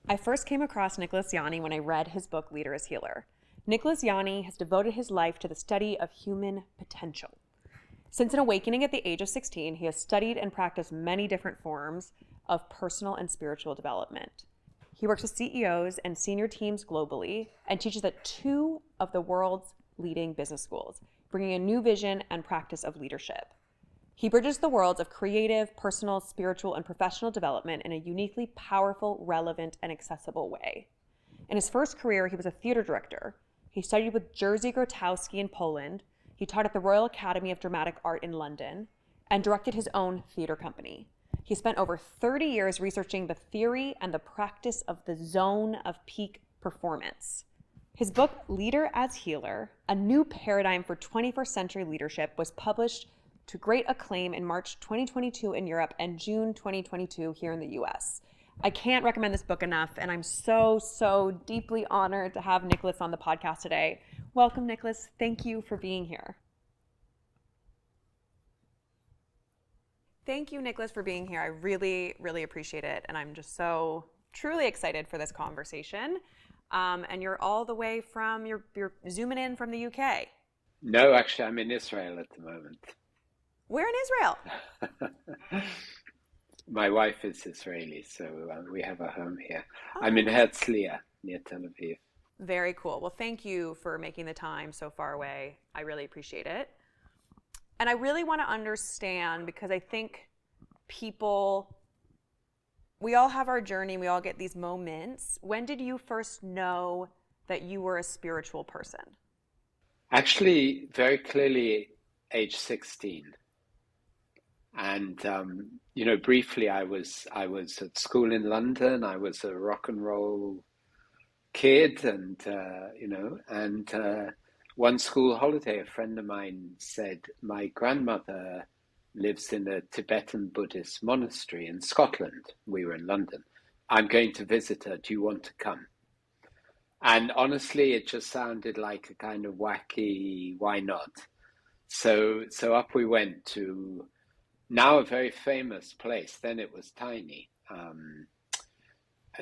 I first came across Nicholas Janni when I read his book, Leader as Healer. Nicholas Janni has devoted his life to the study of human potential. Since an awakening at the age of 16, he has studied and practiced many different forms of personal and spiritual development. He works with CEOs and senior teams globally and teaches at two of the world's leading business schools, bringing a new vision and practice of leadership. He bridges the worlds of creative, personal, spiritual, and professional development in a uniquely powerful, relevant, and accessible way. In his first career, he was a theater director. He studied with Jerzy Grotowski in Poland. He taught at the Royal Academy of Dramatic Art in London and directed his own theater company. He spent over 30 years researching the theory and the practice of the zone of peak performance. His book, Leader as Healer, A New Paradigm for 21st Century Leadership, was published to great acclaim in March 2022 in Europe and June 2022 here in the US. I can't recommend this book enough, and I'm so deeply honored to have Nicholas on the podcast today. Welcome, Nicholas. Thank you for being here. Thank you, Nicholas, for being here. I really appreciate it, and I'm just so truly excited for this conversation. And you're all the way from, you're zooming in from the UK. No, actually, I'm in Israel at the moment. Where in Israel? My wife is Israeli, so we have a home here. I'm in Oh, Herzliya, near Tel Aviv. very cool. Well, thank you for making the time so far away. I really appreciate it. And I really want to understand, because I think we all have our journey, we all get these moments. When did you first know that you were a spiritual person? Actually, very clearly, age 16. And briefly, I was at school in London. I was a rock and roll kid, and one school holiday, a friend of mine said, "My grandmother lives in a Tibetan Buddhist monastery in Scotland." We were in London. "I'm going to visit her. Do you want to come?" And honestly, it just sounded like a kind of wacky, why not? So up we went to now a very famous place. Then it was tiny.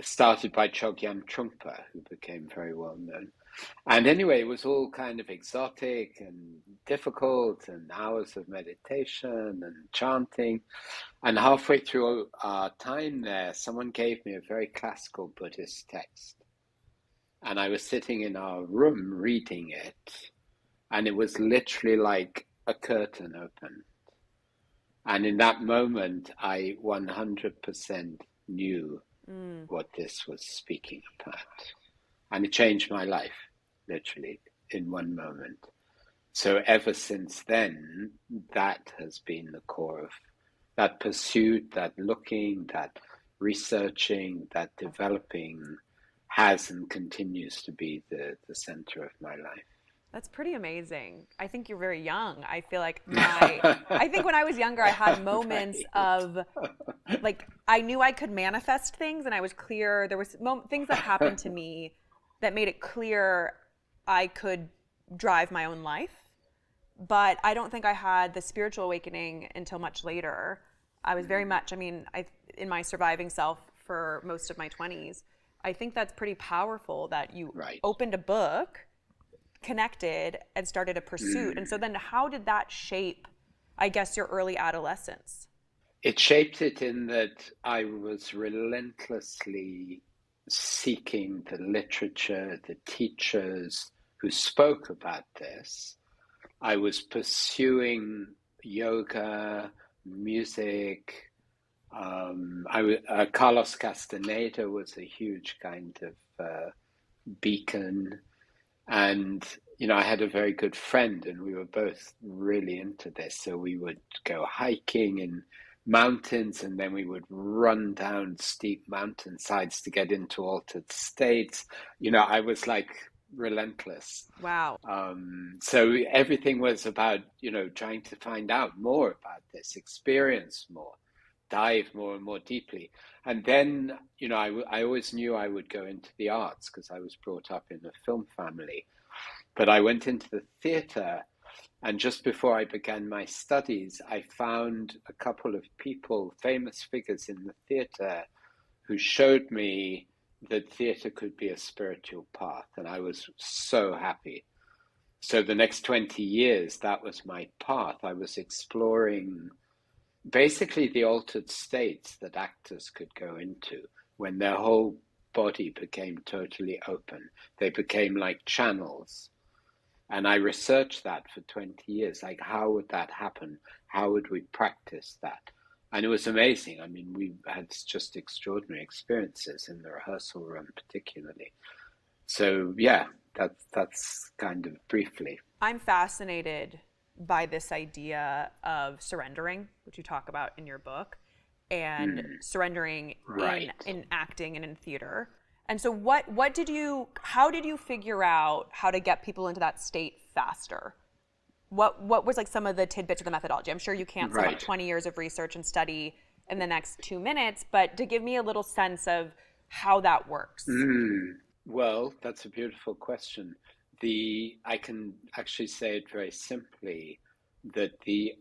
Started by Chogyam Trungpa, who became very well known. And anyway, it was all kind of exotic and difficult, and hours of meditation and chanting. And halfway through our time there, someone gave me a very classical Buddhist text. And I was sitting in our room reading it, and it was literally like a curtain opened. And in that moment, I 100% knew what this was speaking about. And it changed my life, literally, in one moment. So ever since then, that has been the core of that pursuit, that looking, that researching, that developing has and continues to be the center of my life. That's pretty amazing. I think you're very young. I feel like I think when I was younger, I had moments Right. of like, I knew I could manifest things, and I was clear. There was things that happened to me that made it clear I could drive my own life. But I don't think I had the spiritual awakening until much later. I was very much, in my surviving self for most of my 20s. I think that's pretty powerful that you Right. opened a book, connected, and started a pursuit. And so then how did that shape, I guess, your early adolescence? It shaped it in that I was relentlessly seeking the literature, the teachers who spoke about this. I was pursuing yoga, music. Carlos Castaneda was a huge kind of beacon. And, I had a very good friend, and we were both really into this. So we would go hiking in mountains, and then we would run down steep mountainsides to get into altered states. I was like relentless. Wow. So everything was about, trying to find out more about this, experience more, dive more and more deeply. And then, I always knew I would go into the arts because I was brought up in a film family. But I went into the theater, and just before I began my studies, I found a couple of people, famous figures in the theater, who showed me that theatre could be a spiritual path, and I was so happy. So the next 20 years, that was my path. I was exploring basically the altered states that actors could go into when their whole body became totally open. They became like channels. And I researched that for 20 years. Like, how would that happen? How would we practice that? And it was amazing. I mean, we had just extraordinary experiences in the rehearsal room, particularly. So, yeah, that's kind of briefly. I'm fascinated by this idea of surrendering, which you talk about in your book, and Mm, surrendering right. in acting and in theater. And so what did you how did you figure out how to get people into that state faster? What was like some of the tidbits of the methodology? I'm sure you can't sum up Right. 20 years of research and study in the next 2 minutes, but to give me a little sense of how that works. Mm. Well, that's a beautiful question. I can actually say it very simply that the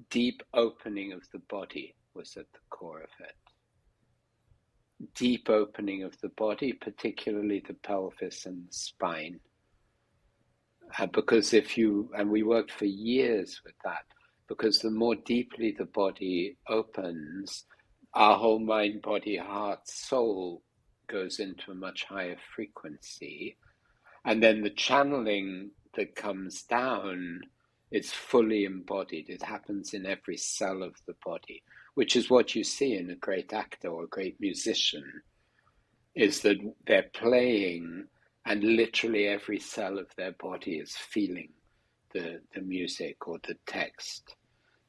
deep opening of the body was at the core of it. Deep opening of the body, particularly the pelvis and the spine. Because and we worked for years with that, because the more deeply the body opens, our whole mind, body, heart, soul goes into a much higher frequency. And then the channeling that comes down is fully embodied. It happens in every cell of the body, which is what you see in a great actor or a great musician, is that they're playing and literally every cell of their body is feeling the music or the text.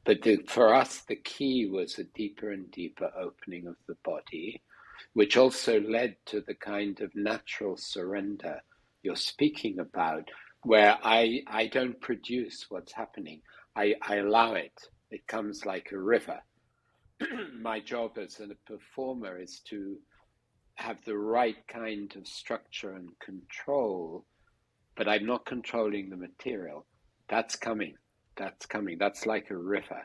But for us, the key was a deeper and deeper opening of the body, which also led to the kind of natural surrender you're speaking about, where I don't produce what's happening. I allow it. It comes like a river. My job as a performer is to have the right kind of structure and control, but I'm not controlling the material. That's coming. That's coming. That's like a river.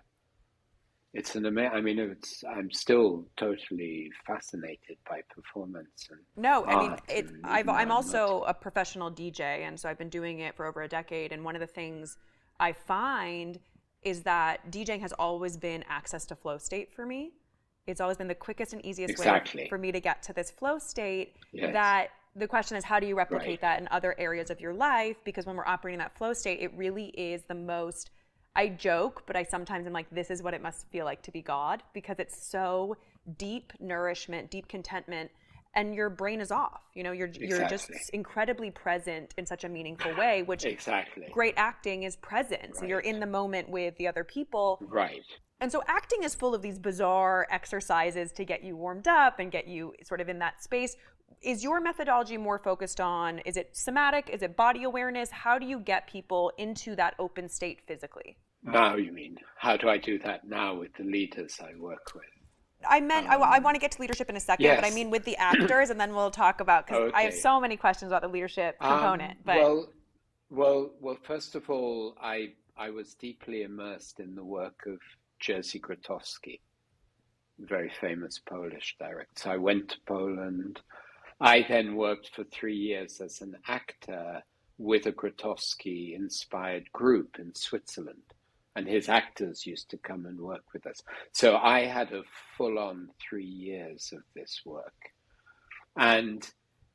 It's an amazing. I mean, I'm still totally fascinated by performance and No, I mean art, and even though I'm I'm not. also a professional DJ, and so I've been doing it for over a decade. And one of the things I find is that DJing has always been access to flow state for me. It's always been the quickest and easiest way Exactly. for me to get to this flow state. Yes. That the question is, how do you Right. replicate that in other areas of your life? Because when we're operating that flow state, it really is the most. I joke, but I sometimes am like, this is what it must feel like to be God, because it's so deep nourishment, deep contentment, and your brain is off. You're just Exactly. incredibly present in such a meaningful way, which Exactly. great acting is presence. You're Right. in the moment with the other people. Right. And so acting is full of these bizarre exercises to get you warmed up and get you sort of in that space. Is your methodology more focused on, is it somatic? Is it body awareness? How do you get people into that open state physically? Now you mean, how do I do that now with the leaders I work with? I meant I want Um, to get to leadership in a second, but I yes. mean with the actors, and then we'll talk about, because I have Okay. so many questions about the leadership component. But Well, well. First of all, I was deeply immersed in the work of Jerzy Grotowski, very famous Polish director. So I went to Poland. I then worked for 3 years as an actor with a Grotowski-inspired group in Switzerland, and his actors used to come and work with us. So I had a full-on 3 years of this work, and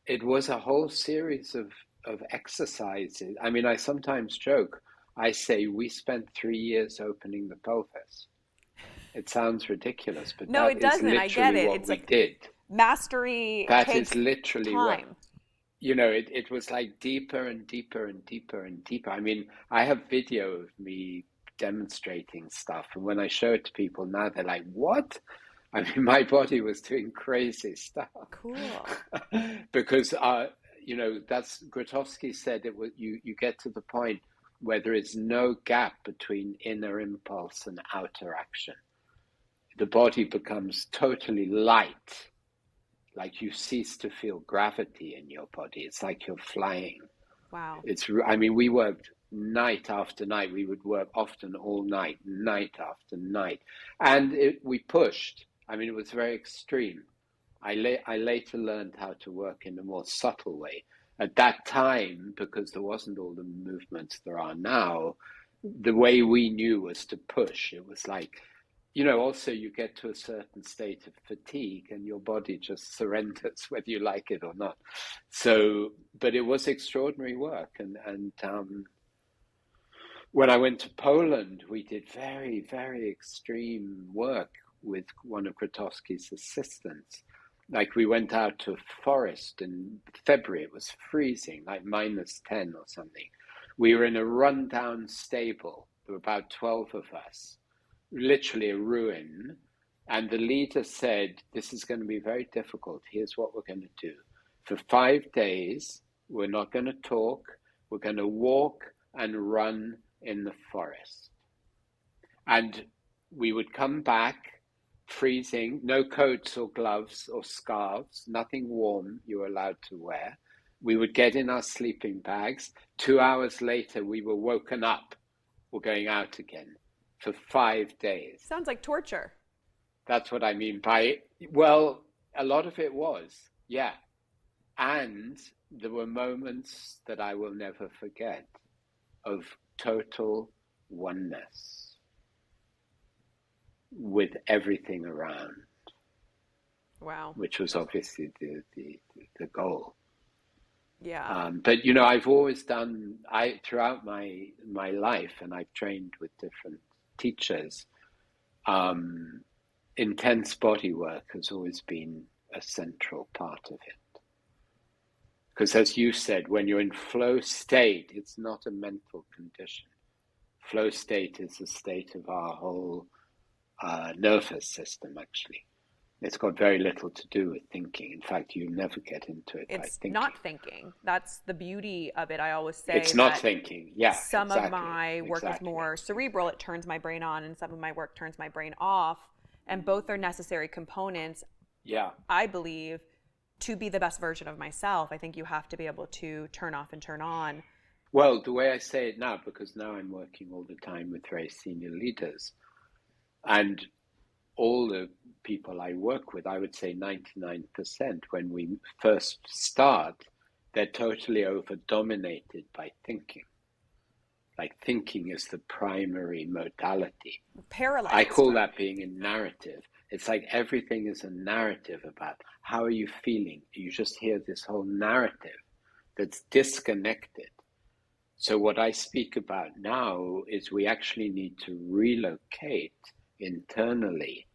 it was a whole series of exercises. I mean, I sometimes joke. I say we spent 3 years opening the pelvis. It sounds ridiculous, but no, that it is doesn't. I get literally it. what It's we like did. mastery That is takes literally what, time. it was like deeper and deeper and deeper and deeper. I mean, I have video of me demonstrating stuff, and when I show it to people now, they're like, "What?" I mean, my body was doing crazy stuff Cool. because, that's Grotowski said it was you get to the point where there is no gap between inner impulse and outer action. The body becomes totally light, like you cease to feel gravity in your body. It's like you're flying. Wow. I mean, we worked night after night. We would work often all night, night after night. And we pushed. I mean, it was very extreme. I later learned how to work in a more subtle way. At that time, because there wasn't all the movements there are now, the way we knew was to push. It was like, also you get to a certain state of fatigue and your body just surrenders whether you like it or not. So, but it was extraordinary work. And when I went to Poland, we did very, very extreme work with one of Grotowski's assistants. Like we went out to a forest in February, it was freezing, like -10 or something. We were in a rundown stable. There were about 12 of us, literally a ruin. And the leader said, this is going to be very difficult. Here's what we're going to do. For 5 days, we're not going to talk. We're going to walk and run in the forest. And we would come back freezing, no coats or gloves or scarves, nothing warm you were allowed to wear. We would get in our sleeping bags. 2 hours later, we were woken up. We're going out again for 5 days. Sounds like torture. That's what I mean by, well, a lot of it was, yeah. And there were moments that I will never forget of total oneness with everything around. Wow. Which was obviously the goal. Yeah. But I've always done, throughout my life, and I've trained with different teachers, intense body work has always been a central part of it. Because as you said, when you're in flow state, it's not a mental condition. Flow state is a state of our whole nervous system, actually. It's got very little to do with thinking. In fact, you never get into it by thinking. It's not thinking. That's the beauty of it. I always say it's not thinking. Yeah, some of my work is more cerebral. It turns my brain on, and some of my work turns my brain off. And both are necessary components, I believe, to be the best version of myself. I think you have to be able to turn off and turn on. Well, the way I say it now, because now I'm working all the time with very senior leaders, and all the people I work with, I would say 99%, when we first start, they're totally over-dominated by thinking. Like thinking is the primary modality. Paralyzed. I call that being a narrative. It's like everything is a narrative about how are you feeling. You just hear this whole narrative that's disconnected. So what I speak about now is we actually need to relocate internally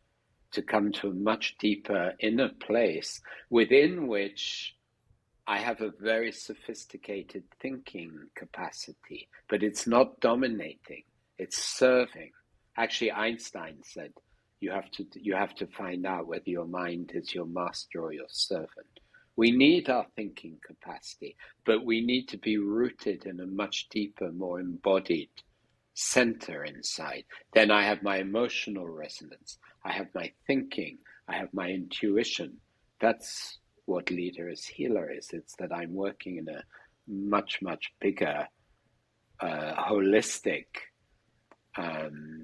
to come to a much deeper inner place within which I have a very sophisticated thinking capacity, but it's not dominating, it's serving. Actually, Einstein said, you have to find out whether your mind is your master or your servant. We need our thinking capacity, but we need to be rooted in a much deeper, more embodied center inside. Then I have my emotional resonance. I have my thinking. I have my intuition. That's what leader as healer is. It's that I'm working in a much, much bigger, holistic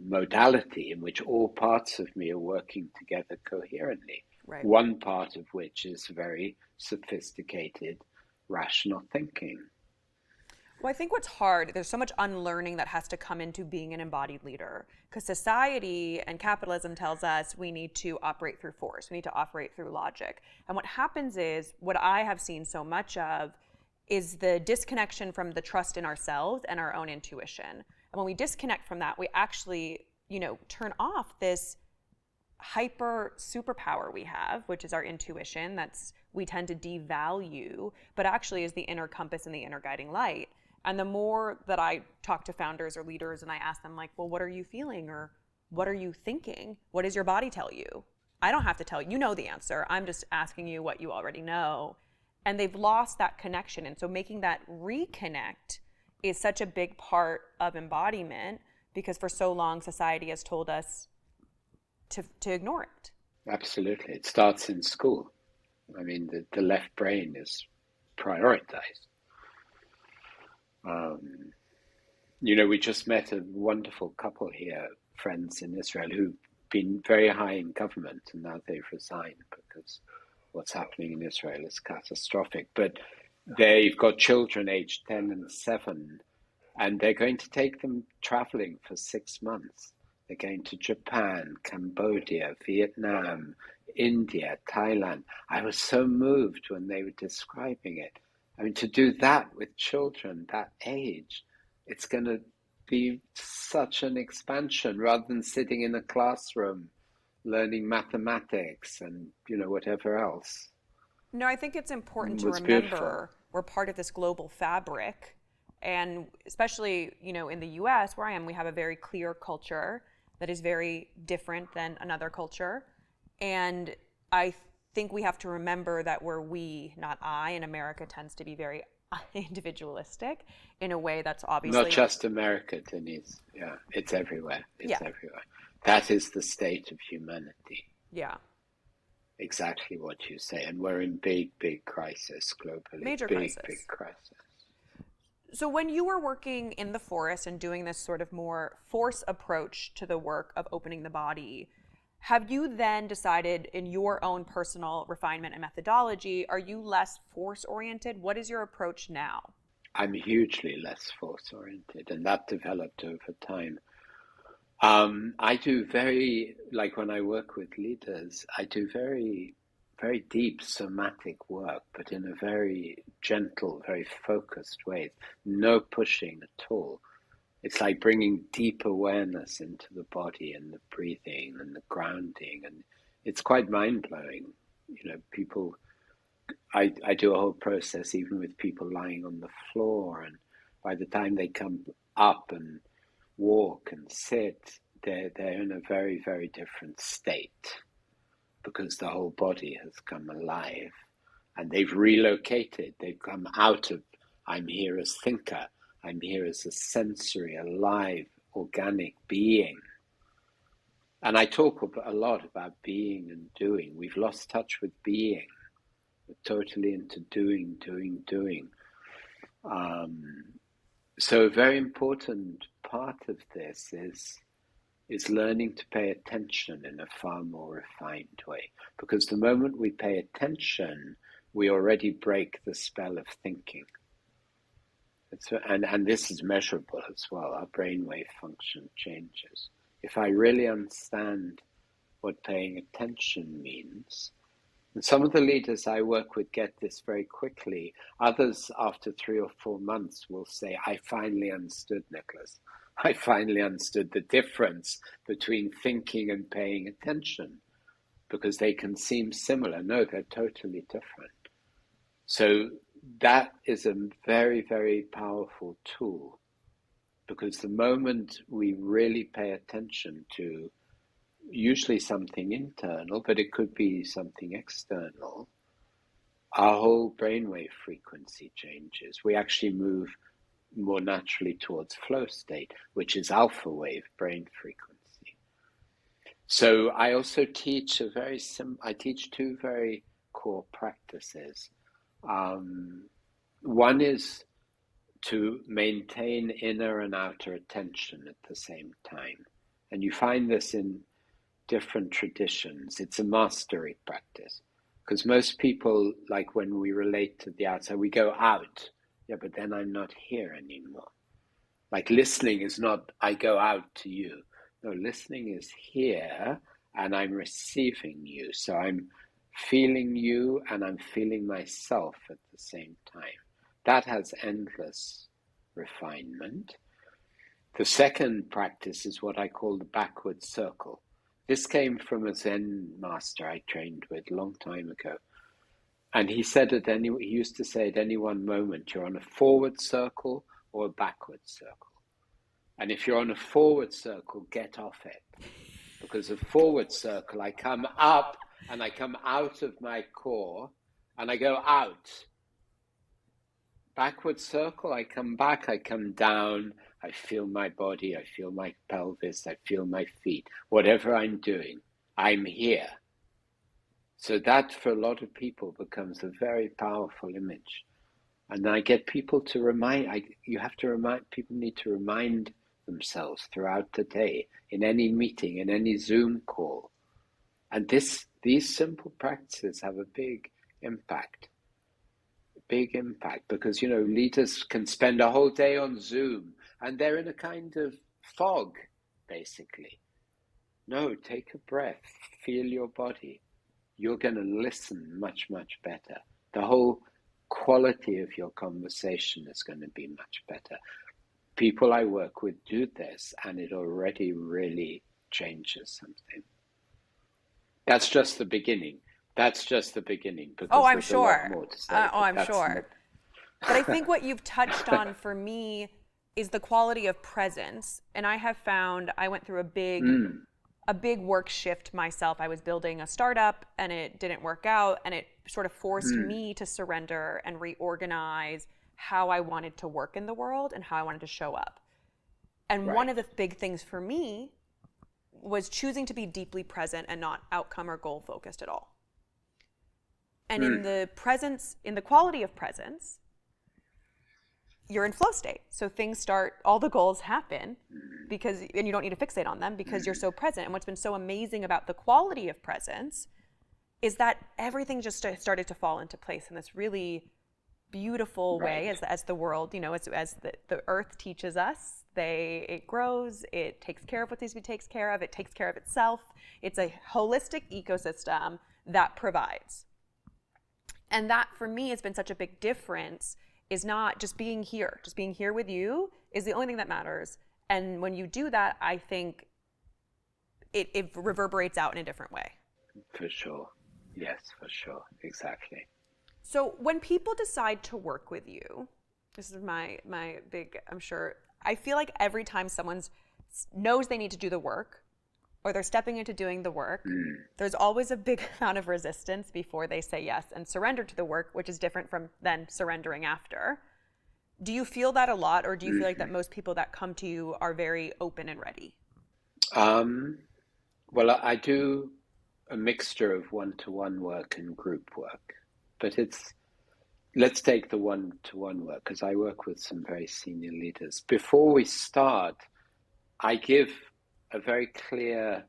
modality in which all parts of me are working together coherently. Right. One part of which is very sophisticated, rational thinking. Well, I think what's hard, there's so much unlearning that has to come into being an embodied leader, because society and capitalism tells us we need to operate through force, we need to operate through logic. And what happens is, what I have seen so much of is the disconnection from the trust in ourselves and our own intuition. And when we disconnect from that, we actually, turn off this hyper superpower we have, which is our intuition, we tend to devalue, but actually is the inner compass and the inner guiding light. And the more that I talk to founders or leaders and I ask them, like, well, what are you feeling, or what are you thinking? What does your body tell you? I don't have to tell you. You know the answer. I'm just asking you what you already know. And they've lost that connection. And so making that reconnect is such a big part of embodiment, because for so long society has told us to ignore it. Absolutely. It starts in school. I mean, the left brain is prioritized. We just met a wonderful couple here, friends in Israel, who've been very high in government, and now they've resigned because what's happening in Israel is catastrophic. But they've got children aged 10 and 7, and they're going to take them traveling for 6 months. They're going to Japan, Cambodia, Vietnam, India, Thailand. I was so moved when they were describing it. I mean, to do that with children that age, it's going to be such an expansion rather than sitting in a classroom learning mathematics and, whatever else. No, I think it's important It to was beautiful. remember we're part of this global fabric. And especially, in the US, where I am, we have a very clear culture that is very different than another culture. And I think we have to remember that we're we, not I, and America tends to be very individualistic in a way that's Not obviously, just America, Denise. Yeah, it's everywhere. yeah, It's everywhere. That is the state of humanity. yeah, Exactly what you say. And we're in big, big crisis globally. major Big, big crisis. crisis. So when you were working in the forest and doing this sort of more force approach to the work of opening the body, have you then decided in your own personal refinement and methodology, are you less force oriented? What is your approach now? I'm hugely less force oriented, and that developed over time. I do like when I work with leaders, I do very, very deep somatic work, but in a very gentle, very focused way. No pushing at all. It's like bringing deep awareness into the body and the breathing and the grounding. And it's quite mind blowing. People, I do a whole process even with people lying on the floor. And by the time they come up and walk and sit, they're in a very, very different state because the whole body has come alive and they've relocated. They've come out of, I'm here as thinker, I'm here as a sensory, alive, organic being. And I talk a lot about being and doing. We've lost touch with being. We're totally into doing, doing, doing. So a very important part of this is learning to pay attention in a far more refined way. Because the moment we pay attention, we already break the spell of thinking. And this is measurable as well. Our brainwave function changes. If I really understand what paying attention means, and some of the leaders I work with get this very quickly. Others, after 3 or 4 months, will say, I finally understood, Nicholas. I finally understood the difference between thinking and paying attention, because they can seem similar. No, they're totally different. So that is a very, very powerful tool, because the moment we really pay attention to usually something internal, but it could be something external, our whole brainwave frequency changes. We actually move more naturally towards flow state, which is alpha wave brain frequency. So I also teach I teach 2 very core practices. One is to maintain inner and outer attention at the same time. And you find this in different traditions. It's a mastery practice, because most people, like when we relate to the outside, we go out. Yeah, but then I'm not here anymore. Like listening is not, I go out to you. No, listening is here and I'm receiving you. So I'm feeling you and I'm feeling myself at the same time. That has endless refinement. The second practice is what I call the backward circle. This came from a Zen master I trained with a long time ago. And he used to say at any one moment, you're on a forward circle or a backward circle. And if you're on a forward circle, get off it. Because a forward circle, I come up and I come out of my core and I go out. Backward circle, I come back, I come down, I feel my body, I feel my pelvis, I feel my feet. Whatever I'm doing, I'm here. So that for a lot of people becomes a very powerful image. And I get people to people need to remind themselves throughout the day, in any meeting, in any Zoom call. And these simple practices have a impact, big impact, because, leaders can spend a whole day on Zoom and they're in a kind of fog, basically. No, take a breath, feel your body. You're going to listen much, much better. The whole quality of your conversation is going to be much better. People I work with do this, and it already really changes something. That's just the beginning. Because Oh, I'm there's a lot sure. more to say. But I'm that's not. sure. But I think what you've touched on for me is the quality of presence. And I have found I went through a big work shift myself. I was building a startup and it didn't work out, and it sort of forced me to surrender and reorganize how I wanted to work in the world and how I wanted to show up. And Right. one of the big things for me was choosing to be deeply present and not outcome or goal focused at all. And in the presence, in the quality of presence, you're in flow state. So things start, all the goals happen and you don't need to fixate on them because you're so present. And what's been so amazing about the quality of presence is that everything just started to fall into place in this really beautiful way as the world, as the earth teaches us. It grows, it takes care of what needs to be taken care of, it takes care of itself. It's a holistic ecosystem that provides. And that for me has been such a big difference, is not just being here with you is the only thing that matters. And when you do that, I think it reverberates out in a different way. For sure. Yes, for sure. Exactly. So when people decide to work with you, this is my big, I'm sure, I feel like every time someone knows they need to do the work or they're stepping into doing the work, there's always a big amount of resistance before they say yes and surrender to the work, which is different from then surrendering after. Do you feel that a lot, or do you feel like that most people that come to you are very open and ready? Well, I do a mixture of one-to-one work and group work, but let's take the one-to-one work, because I work with some very senior leaders. Before we start, I give a very clear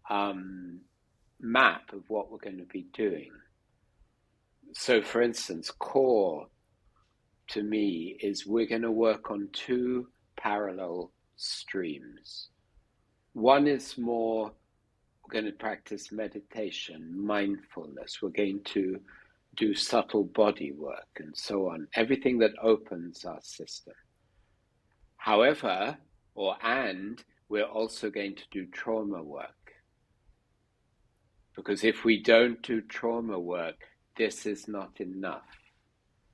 map of what we're going to be doing. So, for instance, core to me is we're going to work on two parallel streams. One is more, we're going to practice meditation, mindfulness. We're going to do subtle body work and so on, everything that opens our system. However, we're also going to do trauma work. Because if we don't do trauma work, this is not enough.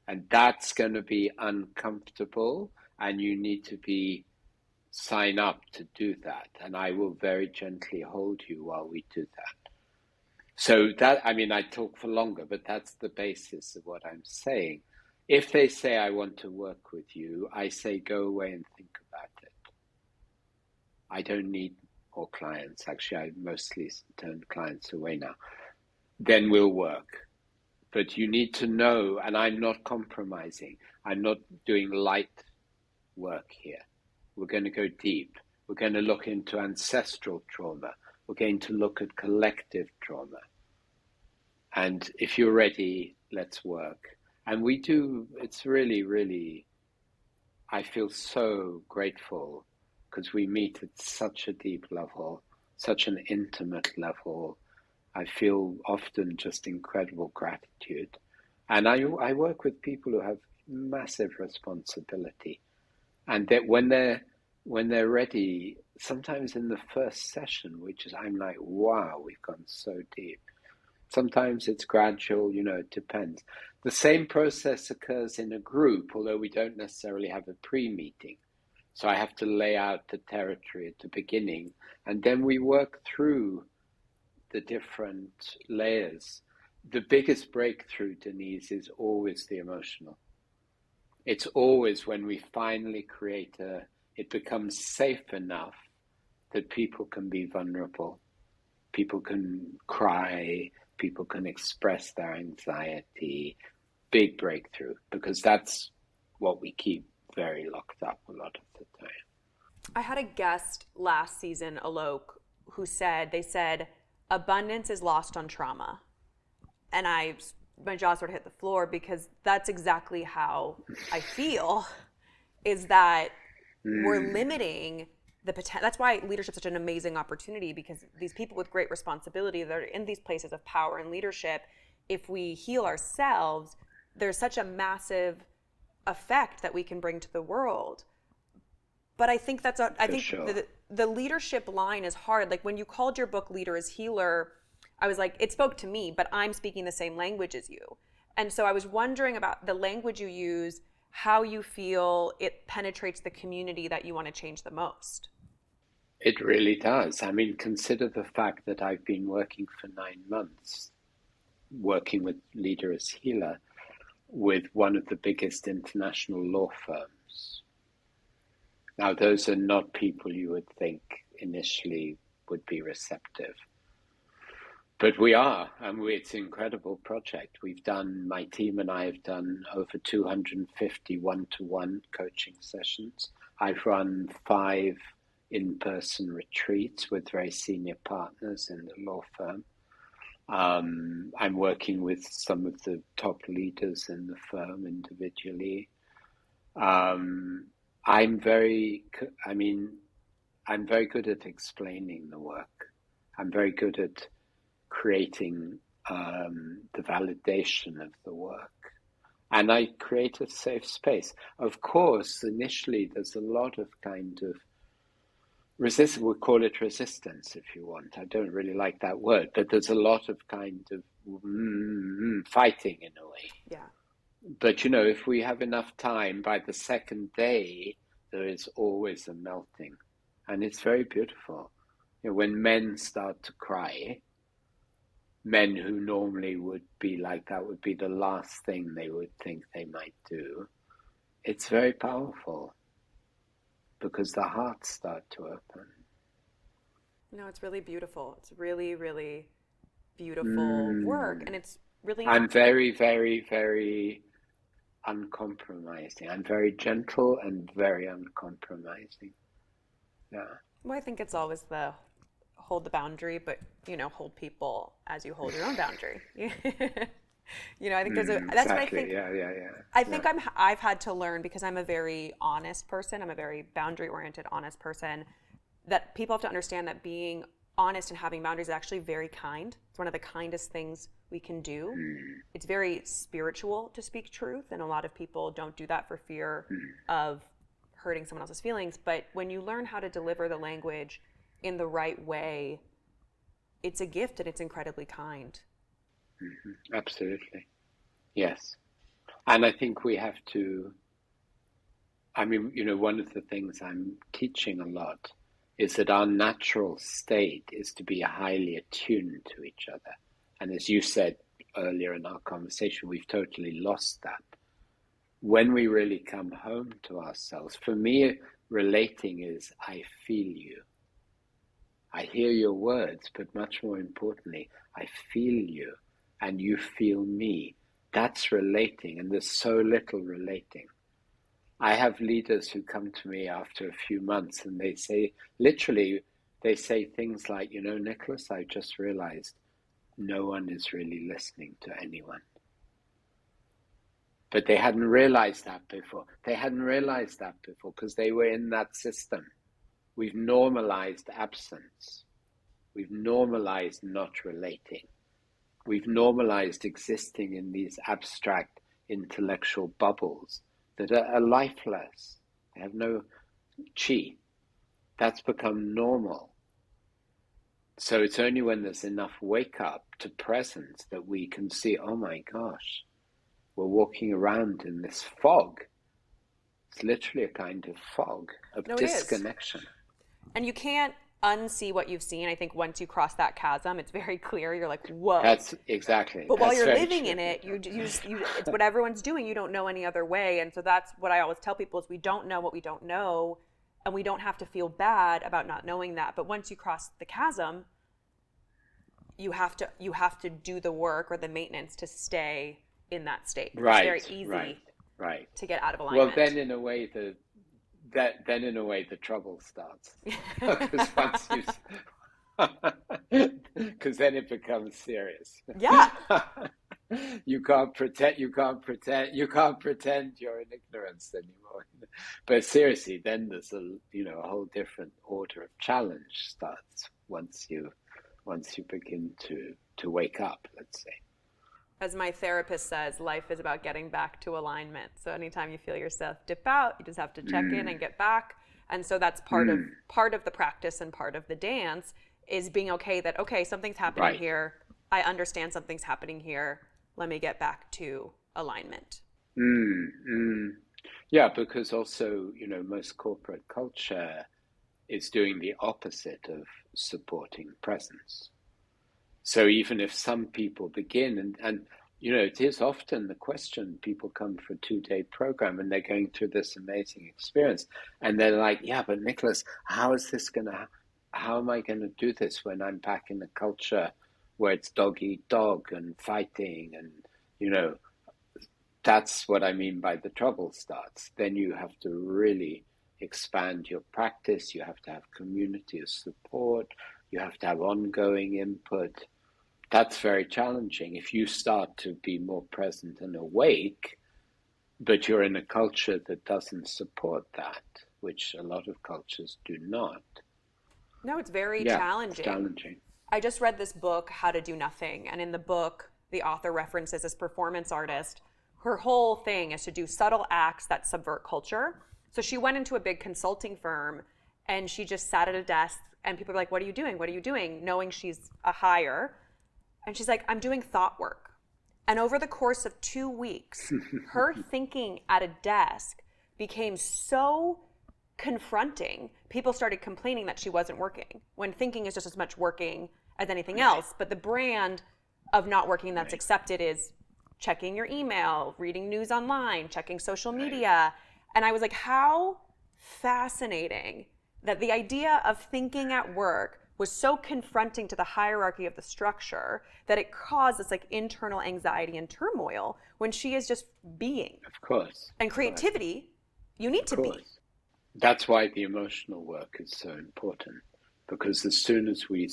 And that's going to be uncomfortable, and you need to sign up to do that. And I will very gently hold you while we do that. So I talk for longer, but that's the basis of what I'm saying. If they say, I want to work with you, I say, go away and think about it. I don't need more clients. Actually, I mostly turn clients away now. Then we'll work. But you need to know, and I'm not compromising. I'm not doing light work here. We're going to go deep. We're going to look into ancestral trauma. We're going to look at collective trauma. And if you're ready, let's work. And we do, it's really, really, I feel so grateful because we meet at such a deep level, such an intimate level. I feel often just incredible gratitude. And I work with people who have massive responsibility. And that when they're ready, sometimes in the first session, I'm like, wow, we've gone so deep. Sometimes it's gradual, it depends. The same process occurs in a group, although we don't necessarily have a pre-meeting. So I have to lay out the territory at the beginning, and then we work through the different layers. The biggest breakthrough, Denise, is always the emotional. It's always when we finally it becomes safe enough that people can be vulnerable. People can cry, people can express their anxiety. Big breakthrough, because that's what we keep very locked up a lot of the time. I had a guest last season, Alok, they said, abundance is lost on trauma. And my jaw sort of hit the floor because that's exactly how I feel, is that we're limiting the potential. That's why leadership is such an amazing opportunity, because these people with great responsibility that are in these places of power and leadership, if we heal ourselves, there's such a massive effect that we can bring to the world. But I think the leadership line is hard. Like when you called your book Leader as Healer, I was like, it spoke to me, but I'm speaking the same language as you. And so I was wondering about the language you use, how you feel it penetrates the community that you want to change the most. It really does. I mean, consider the fact that I've been working for 9 months, working with Leader as Healer, with one of the biggest international law firms. Now, those are not people you would think initially would be receptive. But we are, and it's an incredible project. My team and I have done over 250 one-to-one coaching sessions. I've run 5 in-person retreats with very senior partners in the law firm. I'm working with some of the top leaders in the firm individually. I'm very good at explaining the work. I'm very good at creating the validation of the work. And I create a safe space. Of course, initially there's a lot of kind of resistance, we'll call it resistance if you want. I don't really like that word, but there's a lot of kind of fighting in a way. Yeah. But, you know, if we have enough time, by the second day, there is always a melting. And it's very beautiful. You know, when men start to cry, men who normally would be like, that would be the last thing they would think they might do. It's very powerful because the hearts start to open. No, it's really beautiful. It's really, really beautiful work. And it's really... I'm very, very, very uncompromising. I'm very gentle and very uncompromising. Yeah. Well, I think it's always the hold the boundary, but, you know, hold people as you hold your own boundary. You know, I think that's exactly. what I think. Yeah. I think I've had to learn, because I'm a very honest person. I'm a very boundary-oriented, honest person, that people have to understand that being honest and having boundaries is actually very kind. It's one of the kindest things we can do. It's very spiritual to speak truth, and a lot of people don't do that for fear of hurting someone else's feelings. But when you learn how to deliver the language in the right way, it's a gift and it's incredibly kind. Absolutely. Yes. And I think we have to, I mean, you know, one of the things I'm teaching a lot is that our natural state is to be highly attuned to each other. And as you said earlier in our conversation, we've totally lost that. When we really come home to ourselves, for me, relating is I feel you. I hear your words, but much more importantly, I feel you and you feel me. That's relating, and there's so little relating. I have leaders who come to me after a few months and they say, literally, they say things like, you know, Nicholas, I just realized no one is really listening to anyone. But they hadn't realized that before. They hadn't realized that before because they were in that system. We've normalized absence. We've normalized not relating. We've normalized existing in these abstract intellectual bubbles that are lifeless. They have no chi. That's become normal. So it's only when there's enough wake up to presence that we can see, oh my gosh, we're walking around in this fog. It's literally a kind of fog of disconnection. And you can't unsee what you've seen. I think once you cross that chasm, it's very clear. You're like, whoa. That's exactly. But while you're living in it, it's what everyone's doing. You don't know any other way. And so that's what I always tell people is we don't know what we don't know. And we don't have to feel bad about not knowing that. But once you cross the chasm, you have to do the work or the maintenance to stay in that state. Right. It's very easy to get out of alignment. Well, then in a way the trouble starts. Because Because then it becomes serious. Yeah. You can't pretend you're in ignorance anymore. But seriously, then there's a whole different order of challenge starts once you begin to wake up, let's say. As my therapist says, life is about getting back to alignment. So anytime you feel yourself dip out, you just have to check in and get back. And so that's Mm, part of the practice and part of the dance is being okay that okay, something's happening right. here. I understand something's happening here. Let me get back to alignment. Mm, mm. Yeah, because also, most corporate culture is doing the opposite of supporting presence. So even if some people begin, and it is often the question, people come for a 2-day program and they're going through this amazing experience, and they're like, yeah, but Nicholas, how am I going to do this when I'm back in a culture where it's dog eat dog and fighting, and you know that's what I mean by the trouble starts. Then you have to really expand your practice. You have to have community of support. You have to have ongoing input. That's very challenging. If you start to be more present and awake, but you're in a culture that doesn't support that, which a lot of cultures do not, No, it's very yeah, it's challenging. challenging. I just read this book, How to Do Nothing. And in the book, the author references this performance artist. Her whole thing is to do subtle acts that subvert culture. So she went into a big consulting firm and she just sat at a desk and people are like, what are you doing? What are you doing? Knowing she's a hire. And she's like, I'm doing thought work. And over the course of 2 weeks, her thinking at a desk became so confronting. People started complaining that she wasn't working when thinking is just as much working as anything Right, else. But the brand of not working that's right, accepted is checking your email, reading news online, checking social right. media. And I was like, how fascinating that the idea of thinking at work was so confronting to the hierarchy of the structure that it caused this like internal anxiety and turmoil when she is just being. And Of course, creativity, you need of to be. course. That's why the emotional work is so important, because as soon as we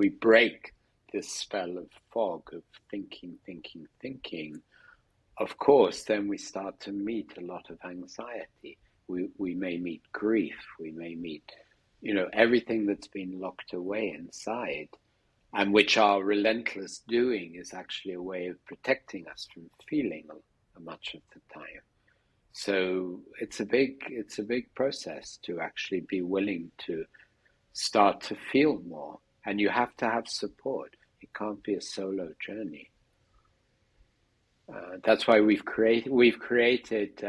break this spell of fog of thinking, thinking, thinking, of course, then we start to meet a lot of anxiety. We may meet grief. We may meet, everything that's been locked away inside, and which our relentless doing is actually a way of protecting us from feeling much of the time. So it's a big process to actually be willing to start to feel more, and you have to have support. It can't be a solo journey. That's why we've created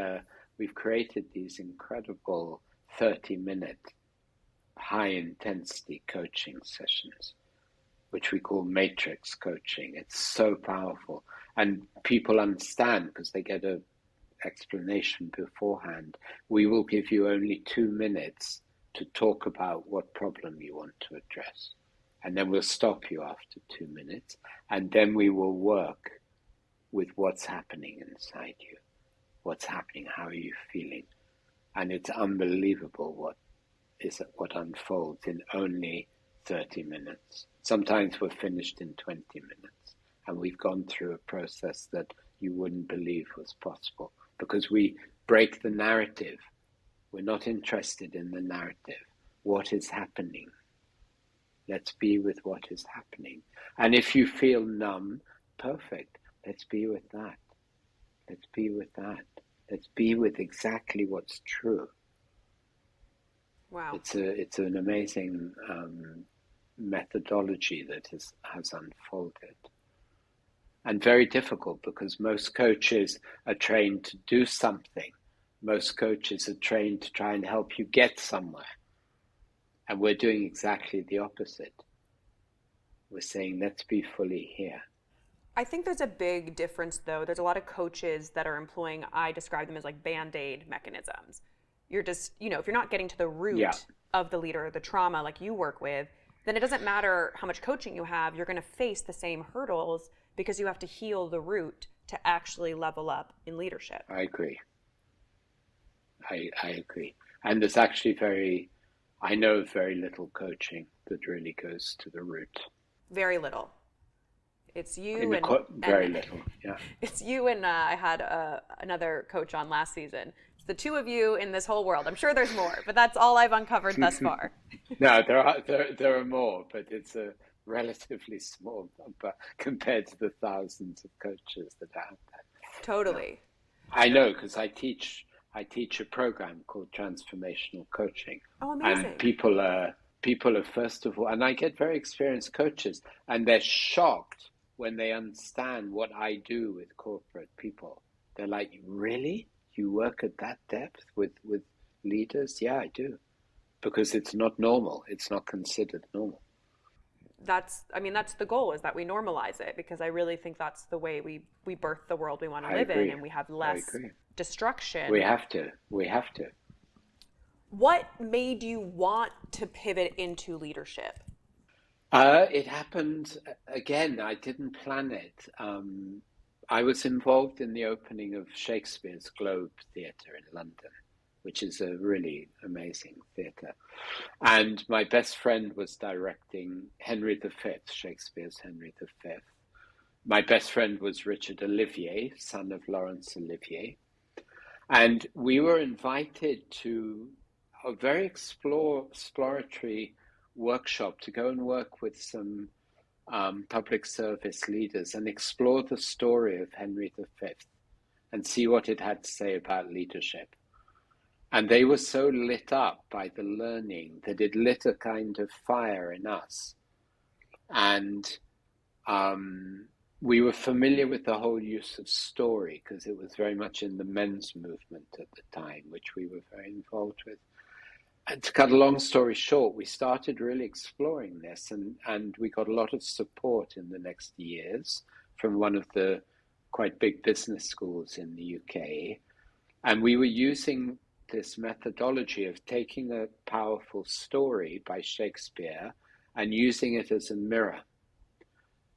these incredible 30-minute high intensity coaching sessions, which we call matrix coaching. It's so powerful, and people understand because they get a explanation beforehand. We will give you only 2 minutes to talk about what problem you want to address. And then we'll stop you after 2 minutes. And then we will work with what's happening inside you. What's happening? How are you feeling? And it's unbelievable what unfolds in only 30 minutes. Sometimes we're finished in 20 minutes. And we've gone through a process that you wouldn't believe was possible, because we break the narrative. We're not interested in the narrative. What is happening? Let's be with what is happening. And if you feel numb, perfect. Let's be with that. Let's be with that. Let's be with exactly what's true. Wow. It's an amazing methodology that has unfolded. And very difficult, because most coaches are trained to do something. Most coaches are trained to try and help you get somewhere. And we're doing exactly the opposite. We're saying, let's be fully here. I think there's a big difference, though. There's a lot of coaches that are employing, I describe them as like band aid mechanisms. You're just, if you're not getting to the Yeah, root of the leader, the trauma like you work with, then it doesn't matter how much coaching you have, you're going to face the same hurdles because you have to heal the root to actually level up in leadership. I agree. I agree. And there's actually very I know very little coaching that really goes to the root. Very little. It's In you the very and little, yeah. it's you and I had another coach on last season. It's the two of you in this whole world. I'm sure there's more, but that's all I've uncovered thus far. No, there are more, but it's a relatively small number compared to the thousands of coaches that are out there. Yeah. Totally. I know because I teach a program called transformational coaching, Oh, and amazing. people are first of all, and I get very experienced coaches, and they're shocked when they understand what I do with corporate people. They're like, "Really? You work at that depth with leaders?" Yeah, I do, because it's not normal. It's not considered normal. That's the goal, is that we normalize it, because I really think that's the way we birth the world we want to I live in, agree. and we have I less agree. We destruction. have to. We have to. What made you want to pivot into leadership? It happened again. I didn't plan it. I was involved in the opening of Shakespeare's Globe Theatre in London, which is a really amazing theatre. And my best friend was directing Henry V, Shakespeare's Henry V. My best friend was Richard Olivier, son of Laurence Olivier. And we were invited to a very exploratory workshop to go and work with some public service leaders and explore the story of Henry V and see what it had to say about leadership. And they were so lit up by the learning that it lit a kind of fire in us. And we were familiar with the whole use of story because it was very much in the men's movement at the time, which we were very involved with. And to cut a long story short, we started really exploring this, and we got a lot of support in the next years from one of the quite big business schools in the UK. And we were using this methodology of taking a powerful story by Shakespeare and using it as a mirror.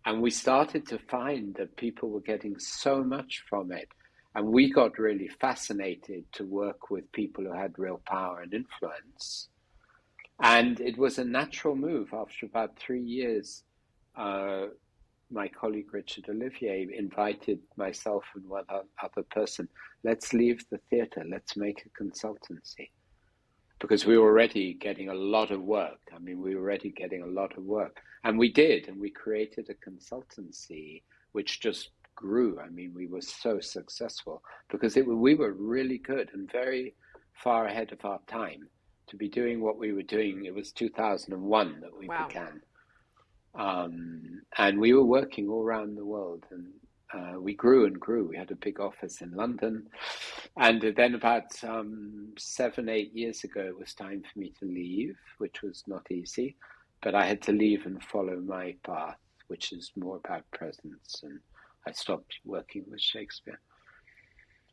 And we started to find that people were getting so much from it. And we got really fascinated to work with people who had real power and influence. And it was a natural move. After about 3 years, my colleague Richard Olivier invited myself and one other person, let's leave the theatre, let's make a consultancy. Because we were already getting a lot of work. And we did, and we created a consultancy which just grew. I mean, we were so successful because we were really good and very far ahead of our time to be doing what we were doing. It was 2001 that we Wow. began. And we were working all around the world, and we grew and grew. We had a big office in London. And then about 7-8 years ago, it was time for me to leave, which was not easy. But I had to leave and follow my path, which is more about presence. And I stopped working with Shakespeare.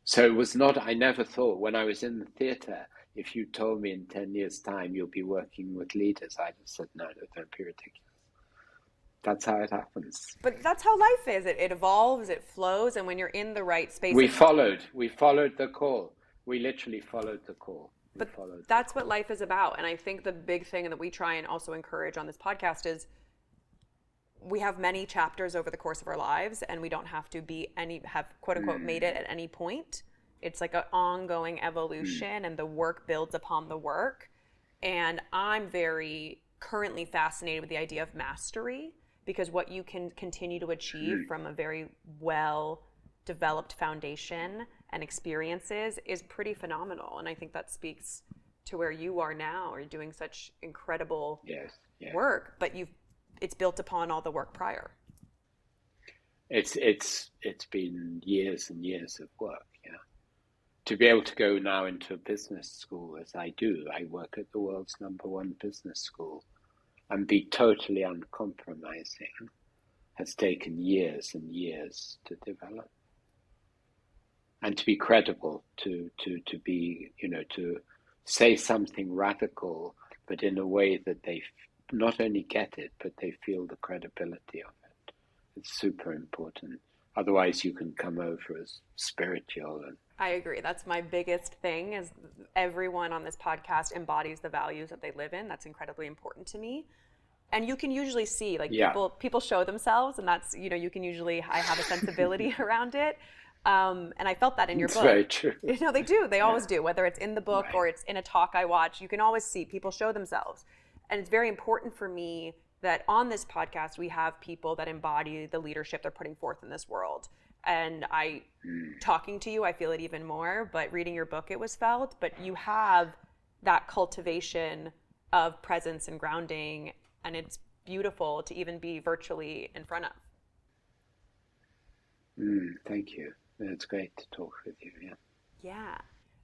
So it was not, I never thought when I was in the theatre, if you told me in 10 years' time you'll be working with leaders, I'd have said, no, don't be ridiculous. That's how it happens. But that's how life is. It evolves, it flows, and when you're in the right space, We followed the call. We literally followed the call. But that's what life is about. And I think the big thing that we try and also encourage on this podcast is we have many chapters over the course of our lives, and we don't have to have quote unquote made it at any point. It's like an ongoing evolution, and the work builds upon the work. And I'm very currently fascinated with the idea of mastery, because what you can continue to achieve from a very well developed foundation and experiences is pretty phenomenal. And I think that speaks to where you are now. You're doing such incredible work, but it's built upon all the work prior. It's been years and years of work, to be able to go now into a business school as I do. I work at the world's #1 business school, and be totally uncompromising has taken years and years to develop. And to be credible, to be, to say something radical, but in a way that they not only get it, but they feel the credibility of it. It's super important. Otherwise, you can come over as spiritual and I agree. That's my biggest thing is everyone on this podcast embodies the values that they live in. That's incredibly important to me. And you can usually see like yeah, people show themselves, and that's, you know, you can usually, I have a sensibility around it. And I felt that in your it's book. very true. You know, they do. They Yeah, always do. Whether it's in the book right. or it's in a talk I watch, you can always see people show themselves. And it's very important for me that on this podcast, we have people that embody the leadership they're putting forth in this world. And talking to you, I feel it even more, but reading your book, it was felt. But you have that cultivation of presence and grounding, and it's beautiful to even be virtually in front of. Thank you. It's great to talk with you. Yeah. Yeah.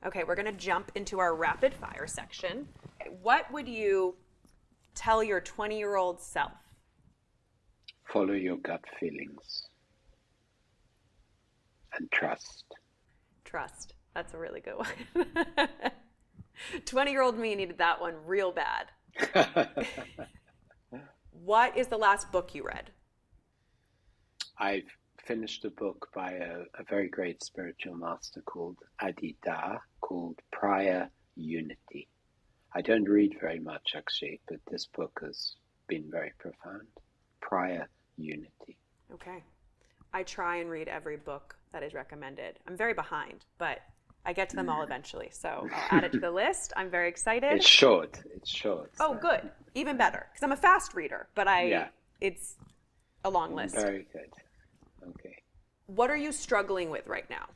Okay, we're going to jump into our rapid fire section. What would you tell your 20-year-old self? Follow your gut feelings and trust. Trust. That's a really good one. 20-year-old me needed that one real bad. What is the last book you read? I've finished a book by a very great spiritual master called Adida, called Prior Unity. I don't read very much, actually, but this book has been very profound. Prior Unity. Okay. I try and read every book that is recommended. I'm very behind, but I get to them all eventually. So I'll add it to the list. I'm very excited. It's short. It's short. Oh, good. Even better. Because I'm a fast reader, but it's a long list. Very good. Okay. What are you struggling with right now?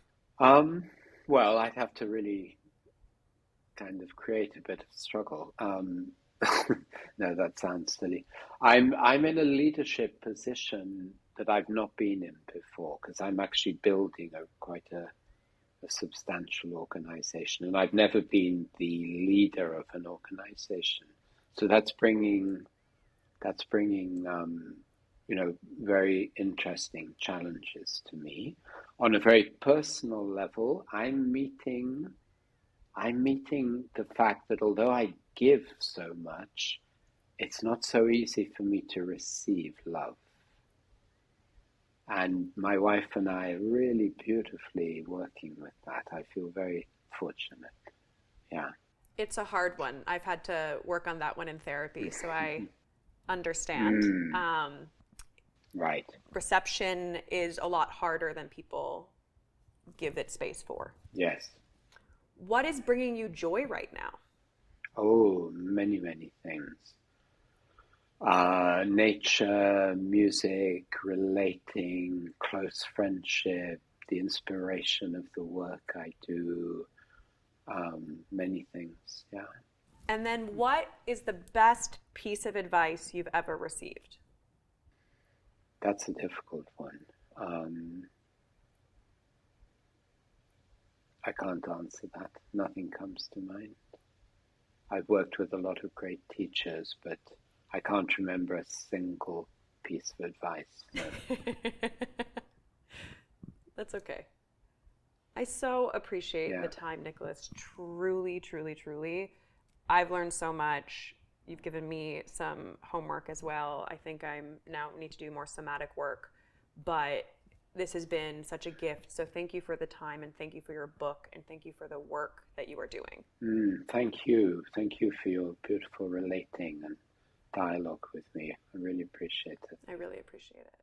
Well, I'd have to really kind of create a bit of struggle. No, that sounds silly. I'm in a leadership position that I've not been in before because I'm actually building quite a substantial organization, and I've never been the leader of an organization. So that's bringing very interesting challenges to me. On a very personal level, I'm meeting the fact that although I give so much, it's not so easy for me to receive love. And my wife and I are really beautifully working with that. I feel very fortunate. Yeah. It's a hard one. I've had to work on that one in therapy, so I understand. Right. Reception is a lot harder than people give it space for. Yes. What is bringing you joy right now? Oh, many, many things. Nature, music, relating, close friendship, the inspiration of the work I do, many things, yeah. And then what is the best piece of advice you've ever received? That's a difficult one. I can't answer that. Nothing comes to mind. I've worked with a lot of great teachers, but I can't remember a single piece of advice. No. That's okay. I so appreciate the time, Nicholas. Truly, truly, truly. I've learned so much. You've given me some homework as well. I think I'm now need to do more somatic work, but this has been such a gift. So thank you for the time, and thank you for your book, and thank you for the work that you are doing. Thank you. Thank you for your beautiful relating and dialogue with me. I really appreciate it. I really appreciate it.